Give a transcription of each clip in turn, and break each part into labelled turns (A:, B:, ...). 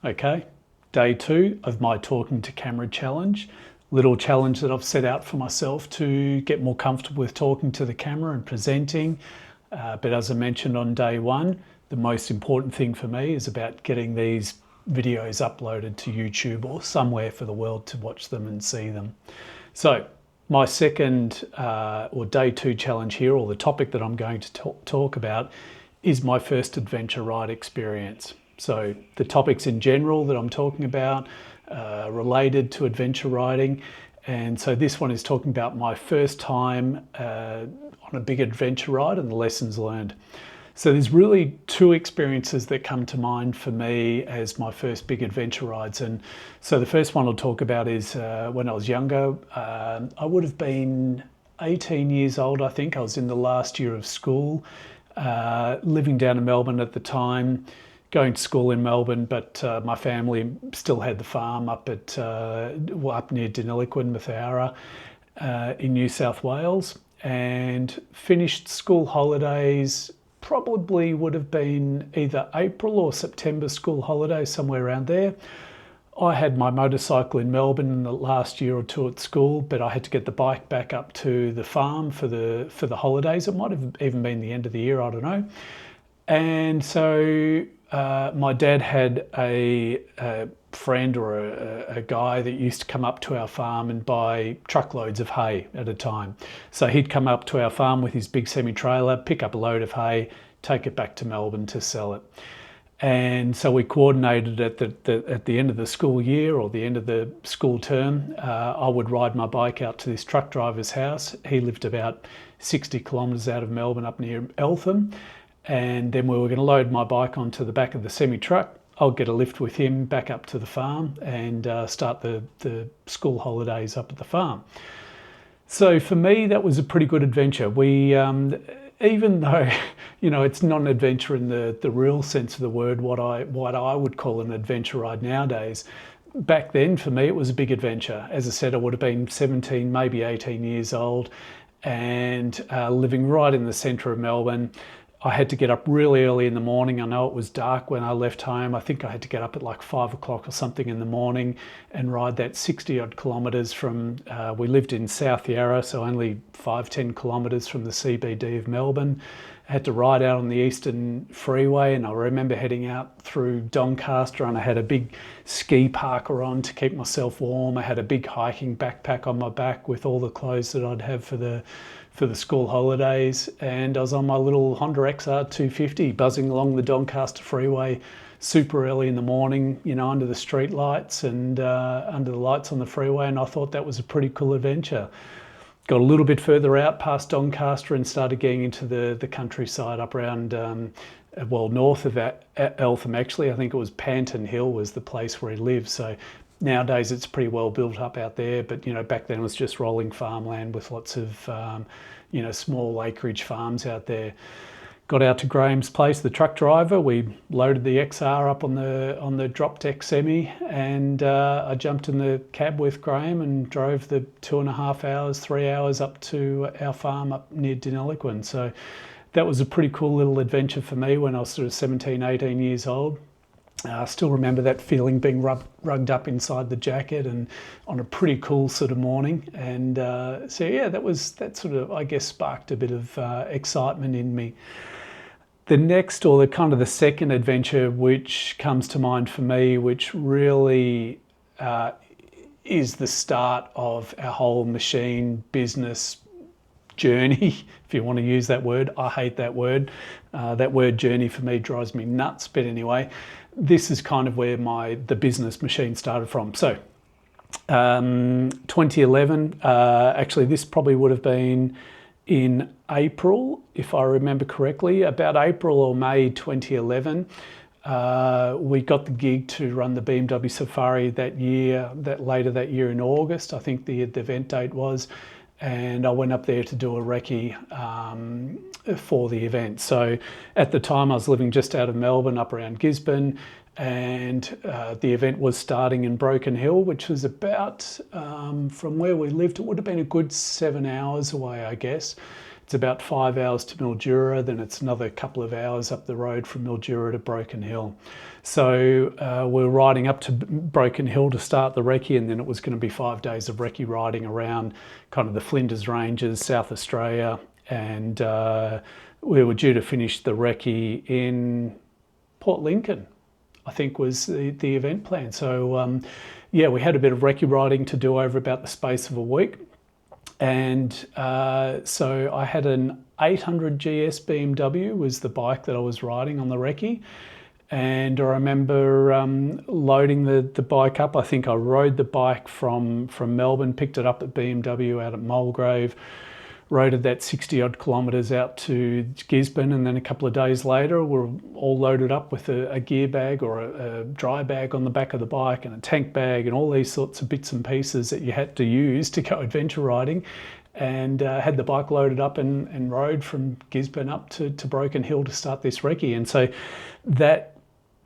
A: Okay, day 2 of my talking to camera challenge. Little challenge that I've set out for myself to get more comfortable with talking to the camera and presenting. But as I mentioned on day 1, the most important thing for me is about getting these videos uploaded to YouTube or somewhere for the world to watch them and see them. So my second or day 2 challenge here, or the topic that I'm going to talk about, is my first adventure ride experience. So the topics in general that I'm talking about related to adventure riding. And so this one is talking about my first time on a big adventure ride and the lessons learned. So there's really 2 experiences that come to mind for me as my first big adventure rides. And so the first one I'll talk about is when I was younger. I would have been 18 years old, I think. I was in the last year of school, living down in Melbourne at the time, going to school in Melbourne, but my family still had the farm up near Deniliquin, Mathara, in New South Wales, and finished school holidays. Probably would have been either April or September school holidays, somewhere around there. I had my motorcycle in Melbourne in the last year or 2 at school, but I had to get the bike back up to the farm for the holidays. It might have even been the end of the year, I don't know. And so my dad had a friend or a guy that used to come up to our farm and buy truckloads of hay at a time. So he'd come up to our farm with his big semi-trailer, pick up a load of hay, take it back to Melbourne to sell it. And so we coordinated at the end of the school year or the end of the school term, I would ride my bike out to this truck driver's house. He lived about 60 kilometres out of Melbourne, up near Eltham. And then we were going to load my bike onto the back of the semi-truck. I'll get a lift with him back up to the farm and start the school holidays up at the farm. So for me, that was a pretty good adventure. We, even though, it's not an adventure in the real sense of the word, what I would call an adventure ride nowadays, back then for me it was a big adventure. As I said, I would have been 17, maybe 18 years old, and living right in the centre of Melbourne. I had to get up really early in the morning. I know it was dark when I left home. I think I had to get up at like 5 o'clock or something in the morning and ride that 60 odd kilometres from, we lived in South Yarra, so only 5-10 kilometres from the CBD of Melbourne. I had to ride out on the Eastern Freeway, and I remember heading out through Doncaster, and I had a big ski parka on to keep myself warm. I had a big hiking backpack on my back with all the clothes that I'd have for the school holidays, and I was on my little Honda XR 250 buzzing along the Doncaster Freeway super early in the morning, under the street lights and under the lights on the freeway, and I thought that was a pretty cool adventure. Got a little bit further out past Doncaster and started getting into the countryside up around, north of Eltham actually. I think it was Panton Hill was the place where he lived. So nowadays it's pretty well built up out there, but back then it was just rolling farmland with lots of small acreage farms out there. Got out to Graham's place, the truck driver. We loaded the XR up on the drop deck semi, and I jumped in the cab with Graham and drove the 2.5 hours, 3 hours up to our farm up near Deniliquin. So that was a pretty cool little adventure for me when I was sort of 17, 18 years old. I still remember that feeling, being rugged up inside the jacket and on a pretty cool sort of morning. And that sort of, I guess, sparked a bit of excitement in me. The next, or the second adventure which comes to mind for me, which really is the start of our whole machine business journey, if you want to use that word. I hate that word. That word journey for me drives me nuts. But anyway, this is kind of where the business machine started from. So 2011, actually this probably would have been in April, if I remember correctly, about April or May 2011. We got the gig to run the BMW Safari later that year in August, I think the event date was, and I went up there to do a recce for the event. So at the time I was living just out of Melbourne, up around Gisborne, and the event was starting in Broken Hill, which was about, from where we lived, it would have been a good 7 hours away, I guess. It's about 5 hours to Mildura, then it's another couple of hours up the road from Mildura to Broken Hill. So we're riding up to Broken Hill to start the recce, and then it was going to be 5 days of recce riding around kind of the Flinders Ranges, South Australia, and we were due to finish the recce in Port Lincoln, I think was the event plan. So yeah, we had a bit of recce riding to do over about the space of a week. And so I had an 800 GS BMW was the bike that I was riding on the recce. And I remember loading the bike up. I think I rode the bike from Melbourne, picked it up at BMW out at Mulgrave, rode that 60 odd kilometres out to Gisborne, and then a couple of days later we're all loaded up with a gear bag or a dry bag on the back of the bike and a tank bag and all these sorts of bits and pieces that you had to use to go adventure riding, and had the bike loaded up and rode from Gisborne up to Broken Hill to start this recce. And so that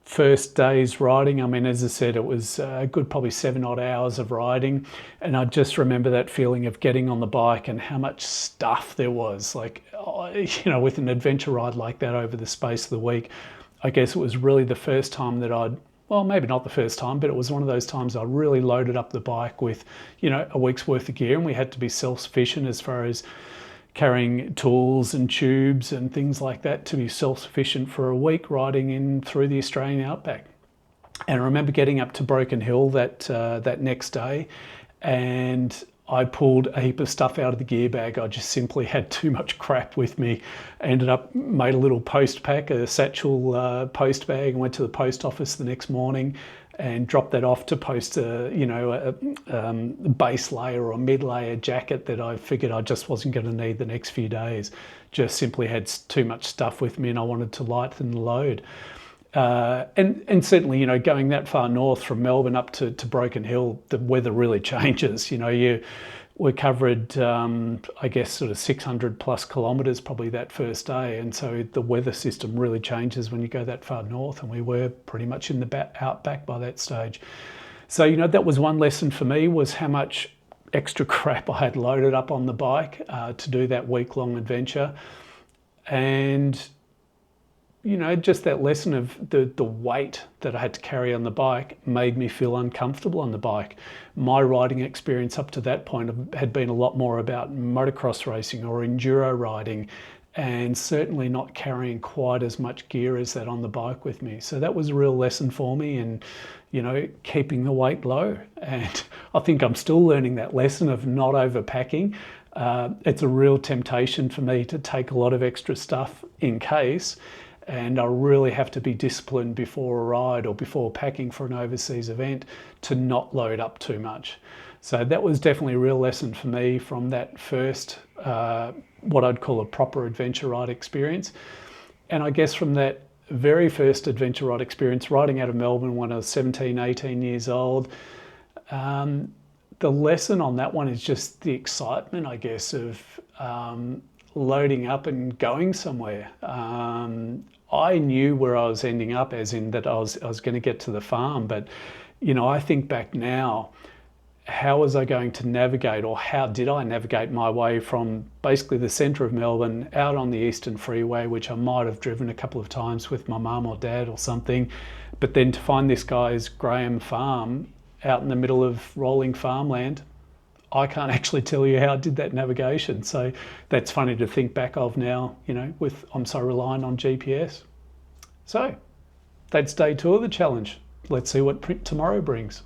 A: first day's riding, I mean, as I said, it was a good probably 7 odd hours of riding, and I just remember that feeling of getting on the bike and how much stuff there was. Like, you know, with an adventure ride like that over the space of the week, I guess it was really the first time that I'd, well, maybe not the first time, but it was one of those times I really loaded up the bike with, you know, a week's worth of gear, and we had to be self-sufficient as far as carrying tools and tubes and things like that to be self-sufficient for a week riding in through the Australian outback. And I remember getting up to Broken Hill that next day, and I pulled a heap of stuff out of the gear bag. I just simply had too much crap with me. I ended up, made a little post pack, a satchel post bag, and went to the post office the next morning and dropped that off to post a base layer or mid layer jacket that I figured I just wasn't going to need the next few days. Just simply had too much stuff with me and I wanted to lighten the load. And certainly, you know, going that far north from Melbourne up to Broken Hill, the weather really changes. You know, we covered, I guess, sort of 600 plus kilometres probably that first day. And so the weather system really changes when you go that far north, and we were pretty much in the outback by that stage. So, you know, that was one lesson for me, was how much extra crap I had loaded up on the bike to do that week-long adventure. And you know, just that lesson of the weight that I had to carry on the bike made me feel uncomfortable on the bike. My riding experience up to that point had been a lot more about motocross racing or enduro riding, and certainly not carrying quite as much gear as that on the bike with me. So that was a real lesson for me, and, you know, keeping the weight low. And I think I'm still learning that lesson of not overpacking. It's a real temptation for me to take a lot of extra stuff in case, and I really have to be disciplined before a ride or before packing for an overseas event to not load up too much. So that was definitely a real lesson for me from that first, what I'd call a proper adventure ride experience. And I guess from that very first adventure ride experience, riding out of Melbourne when I was 17, 18 years old, the lesson on that one is just the excitement, I guess, of loading up and going somewhere. I knew where I was ending up, as in that I was going to get to the farm. But, you know, I think back now, how was I going to navigate, or how did I navigate my way from basically the centre of Melbourne out on the Eastern Freeway, which I might have driven a couple of times with my mum or dad or something, but then to find this guy's Graham farm out in the middle of rolling farmland. I can't actually tell you how I did that navigation. So that's funny to think back of now, you know, I'm so reliant on GPS. So that's day 2 of the challenge. Let's see what tomorrow brings.